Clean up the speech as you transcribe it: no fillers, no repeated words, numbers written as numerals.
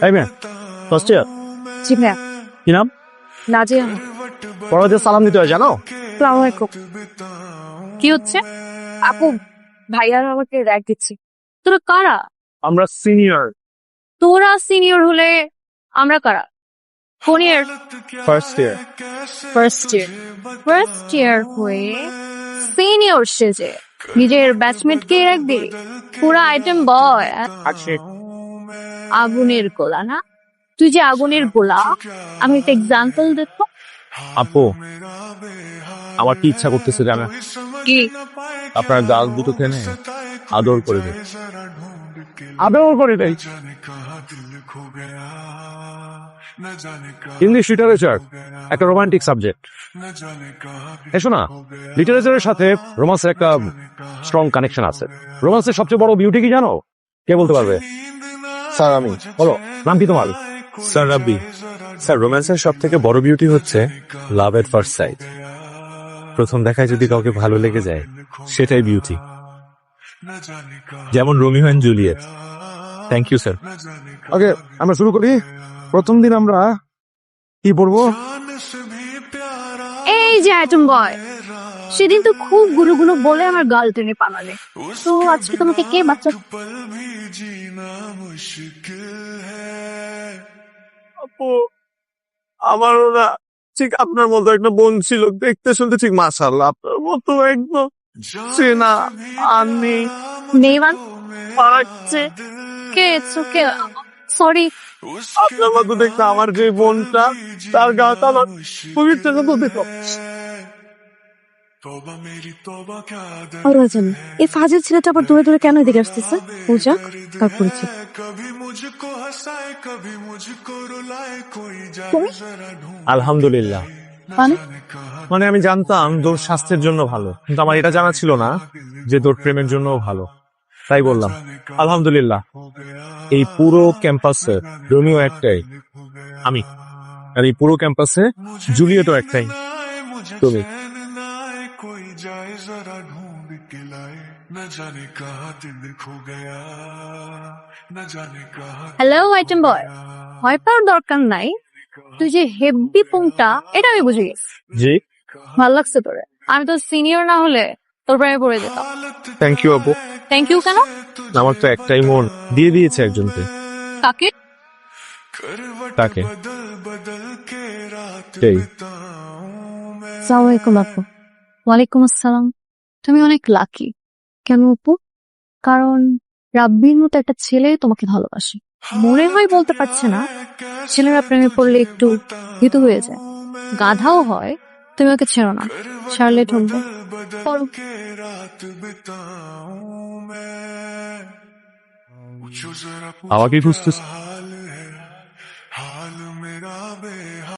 এই মেয়ে, first year, জি ভাইয়া। কি নাম? নাজিয়া। বড়দের সালাম দিতে হয় জানো? আসসালামু আলাইকুম। কি হচ্ছে? আপু, ভাইয়ার আমাকে র্যাক দিচ্ছি। তোরা কারা? আমরা সিনিয়র। তোরা সিনিয়র হলে আমরা কারা? কোন year? First year. First year. First year হয়ে সিনিয়র সেজে নিজের ব্যাচমেটকে র্যাক দি? পুরা আইটেম বয়। আগুনের গোলা না? তুই যে আগুনের গোলা, আমি একটা এক্সাম্পল দেখো। আপু, আমার কি ইচ্ছা করতেছে জানা? কি? আপনার গাল দুটো টেনে আদর করে দেয়। আদর করে দেয়। ইংলিশ লিটারেচার একটা রোমান্টিক সাবজেক্ট। এসো না, লিটারেচারের সাথে রোমান্সের একটা স্ট্রং কানেকশন আছে। রোমান্সের সবচেয়ে বড় বিউটি কি জানো? কে বলতে পারবে? স্যার আমি। বলো, নাম কি তোমার? স্যার রাব্বি। স্যার রোম্যান্সের সব থেকে বড় বিউটি হচ্ছে লাভ এট ফার্স্ট সাইট। প্রথম দেখায় যদি কাউকে ভালো লেগে যায়, সেটাই বিউটি। যেমন Romeo and Juliet. Thank you sir. Okay, আমরা শুরু করি। প্রথম দিন আমরা কি পড়বো? এই যে আইটেম বয়, সেদিন তো খুব গুলো গুলো বলে আমার গাল টেনে পালালে। তো আজকে তোমাকে কে বাচ্চা? আপু, আমারও না ঠিক আপনার মতো একটা বোন ছিল, দেখতে শুনতে ঠিক মাশাআল্লাহ আপনার মতো একদম চেনা আনি নেইমান পাচ্ছে কে? ওকে, সরি। আপনার মতো দেখতে আমার যে বোনটা, তার গাটা আমার পবিত্র দিত। এই ফাজিল ছেলেটা আবার দূরে দূরে কেন এদিকে আসতেছে? পূজা কার পরিচিত? তুমি? আলহামদুলিল্লাহ। মানে? মানে আমি জানতাম তোর স্বাস্থ্যের জন্য ভালো, কিন্তু আমার এটা জানা ছিল না যে তোর প্রেমের জন্য ভালো। তাই বললাম আলহামদুলিল্লাহ। এই পুরো ক্যাম্পাসে রোমিও একটাই, আমি। আর এই পুরো ক্যাম্পাসে জুলিয়েটও একটাই, তুমি। হ্যালো আইটেম বয়, ভয় পাওয়ার দরকার নাই। তুই যে হেভি পুংটা, এটা আমি বুঝে গেছি। জি, ভালো লাগছে তোরে। আমি তো সিনিয়র না হলে তোর প্রেমে পড়ে যেতাম। থ্যাংক ইউ আপু। থ্যাংক ইউ কেন? আমার তো একটাই মন, দিয়ে দিয়েছে একজনকে। কাকে? তাকে। সেই। আসসালামু আলাইকুম আপু। ওয়ালাইকুম আসসালাম। তুমি অনেক লাকি। কেন আপু? কারণ রাব্বির মতো একটা ছেলে তোমাকে ভালোবাসে। মনে হয় বলতে পারছে না, ছেলেরা প্রেমে পড়লে একটু ভীতু হয়ে যায়, গাধাও হয়। তুমি ওকে ছেড়ো না, ছাড়লে ঠকবে। পড়ো। আমাকে খুঁজতেছ?